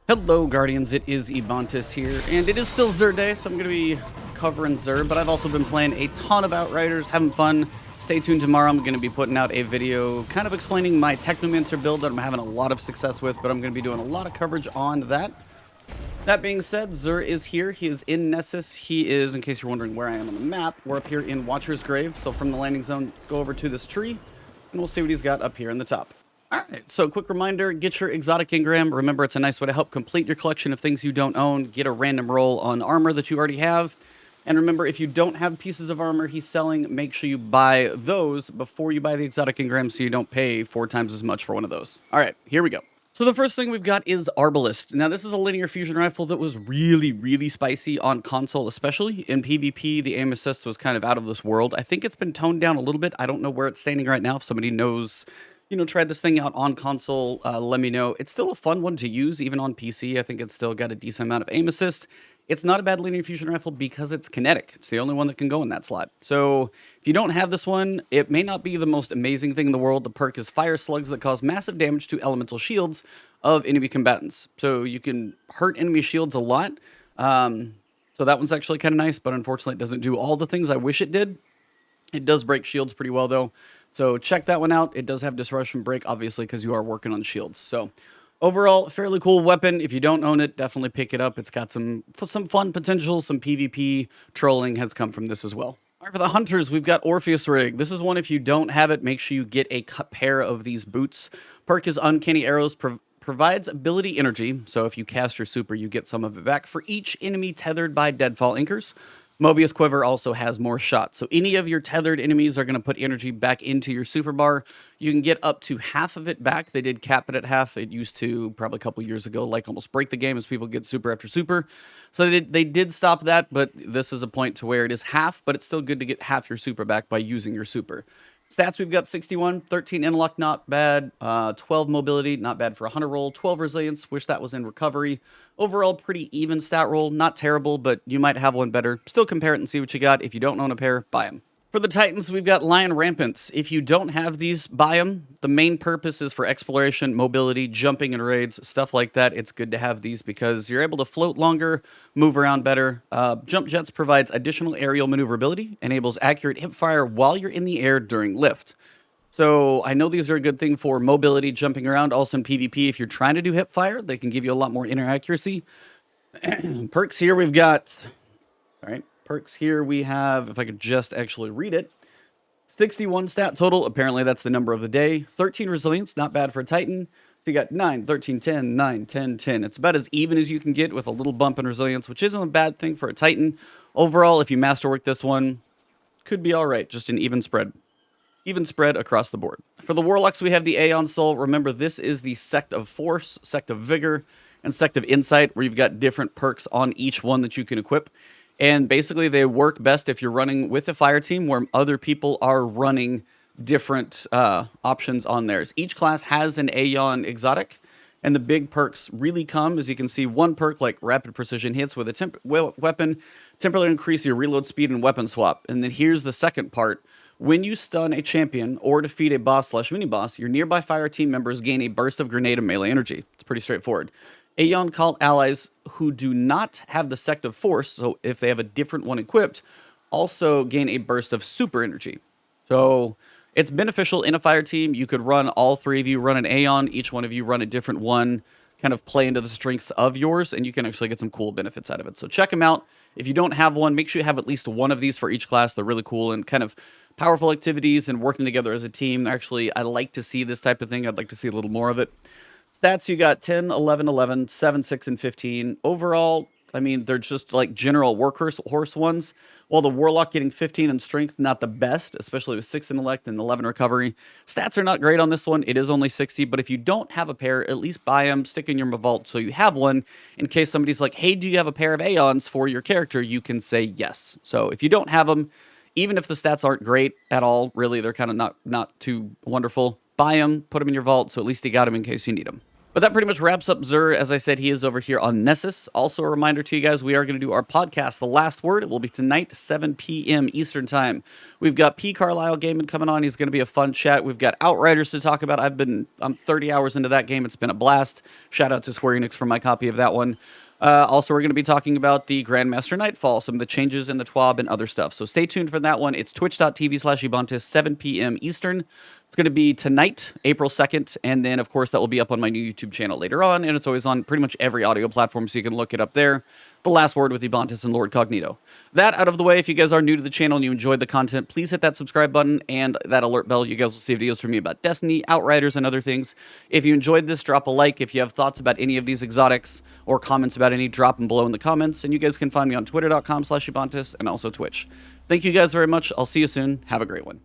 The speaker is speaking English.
Hello Guardians, it is Ebontis here, and it is still Xur Day, so I'm going to be covering Xur, but I've also been playing a ton of Outriders, having fun. Stay tuned tomorrow, I'm going to be putting out a video kind of explaining my Technomancer build that I'm having a lot of success with, but I'm going to be doing a lot of coverage on that. That being said, Xur is here, he is in Nessus, he is, in case you're wondering where I am on the map, we're up here in Watcher's Grave, so from the landing zone, go over to this tree, and we'll see what he's got up here in the top. Alright, so quick reminder, get your exotic engram. Remember, it's a nice way to help complete your collection of things you don't own. Get a random roll on armor that you already have. And remember, if you don't have pieces of armor he's selling, make sure you buy those before you buy the exotic engram so you don't pay 4 times as much for one of those. Alright, here we go. So the first thing we've got is Arbalest. Now this is a linear fusion rifle that was really spicy on console, especially. In PvP, the aim assist was kind of out of this world. I think it's been toned down a little bit. I don't know where it's standing right now. If somebody knows, tried this thing out on console, let me know. It's still a fun one to use, even on PC. I think it's still got a decent amount of aim assist. It's not a bad linear fusion rifle because it's kinetic. It's the only one that can go in that slot. So if you don't have this one, it may not be the most amazing thing in the world. The perk is fire slugs that cause massive damage to elemental shields of enemy combatants. So you can hurt enemy shields a lot. So that one's actually kind of nice, but unfortunately it doesn't do all the things I wish it did. It does break shields pretty well though. So check that one out. It does have disruption break, obviously, because you are working on shields. So overall, fairly cool weapon. If you don't own it, definitely pick it up. It's got some fun potential. Some PvP trolling has come from this as well. All right, for the hunters, we've got Orpheus rig. This is one, if you don't have it, make sure you get a pair of these boots. Perk is Uncanny Arrows, provides ability energy. So if you cast your super, you get some of it back for each enemy tethered by deadfall anchors. Mobius Quiver also has more shots. So any of your tethered enemies are going to put energy back into your super bar. You can get up to half of it back. They did cap it at half. It used to, probably a couple years ago, like almost break the game as people get super after super. So they did stop that, but this is a point to where it is half, but it's still good to get half your super back by using your super. Stats, we've got 61, 13 interlock, not bad, 12 mobility, not bad for a hunter roll, 12 resilience, wish that was in recovery. Overall, pretty even stat roll, not terrible, but you might have one better. Still compare it and see what you got. If you don't own a pair, buy them. For the Titans, we've got Lion Rampants. If you don't have these, buy them. The main purpose is for exploration, mobility, jumping in raids, stuff like that. It's good to have these because you're able to float longer, move around better. Jump Jets provides additional aerial maneuverability, enables accurate hip fire while you're in the air during lift. So I know these are a good thing for mobility, jumping around. Also in PvP, if you're trying to do hip fire, they can give you a lot more inner accuracy. Perks here we've got, all right, perks here we have, if I could just actually read it, 61 stat total. Apparently that's the number of the day. 13 resilience, not bad for a Titan. So you got 9, 13, 10, 9, 10, 10. It's about as even as you can get with a little bump in resilience, which isn't a bad thing for a Titan. Overall, if you masterwork this one, could be all right, just an even spread. Even spread across the board. For the Warlocks, we have the Aeon Soul. Remember, this is the Sect of Force, Sect of Vigor, and Sect of Insight, where you've got different perks on each one that you can equip. And basically, they work best if you're running with a fire team where other people are running different options on theirs. Each class has an Aeon exotic, and the big perks really come, as you can see, one perk like Rapid Precision Hits with a weapon, temporarily increase your reload speed and weapon swap. And then here's the second part. When you stun a champion or defeat a boss/mini-boss, your nearby fire team members gain a burst of grenade and melee energy. It's pretty straightforward. Aeon cult allies who do not have the Sect of Force, so if they have a different one equipped, also gain a burst of super energy. So it's beneficial in a fire team. You could run all 3 of you, run an Aeon, each one of you run a different one, kind of play into the strengths of yours, and you can actually get some cool benefits out of it. So check them out. If you don't have one, make sure you have at least one of these for each class. They're really cool and kind of powerful activities and working together as a team. Actually, I like to see this type of thing. I'd like to see a little more of it. Stats, you got 10, 11, 11, 7, 6, and 15. Overall, I mean, they're just like general workhorse ones. While the Warlock getting 15 in strength, not the best, especially with 6 intellect and 11 recovery. Stats are not great on this one. It is only 60, but if you don't have a pair, at least buy them, stick in your vault so you have one. In case somebody's like, hey, do you have a pair of Aeons for your character? You can say yes. So if you don't have them, even if the stats aren't great at all, really, they're kind of not too wonderful, buy them, put them in your vault, so at least you got them in case you need them. But that pretty much wraps up Xur. As I said, he is over here on Nessus. Also, a reminder to you guys, we are going to do our podcast, The Last Word. It will be tonight, 7 p.m. Eastern Time. We've got P. Carlisle Gaming coming on. He's going to be a fun chat. We've got Outriders to talk about. I'm 30 hours into that game. It's been a blast. Shout out to Square Enix for my copy of that one. Also, we're going to be talking about the Grandmaster Nightfall, some of the changes in the TWAB and other stuff. So stay tuned for that one. It's twitch.tv/Ebontis, 7 p.m. Eastern. It's going to be tonight, April 2nd, and then, of course, that will be up on my new YouTube channel later on, and it's always on pretty much every audio platform, so you can look it up there. The Last Word with Ebontis and Lord Cognito. That out of the way, if you guys are new to the channel and you enjoyed the content, please hit that subscribe button and that alert bell. You guys will see videos from me about Destiny, Outriders, and other things. If you enjoyed this, drop a like. If you have thoughts about any of these exotics or comments about any, drop them below in the comments, and you guys can find me on twitter.com/Ebontis and also Twitch. Thank you guys very much. I'll see you soon. Have a great one.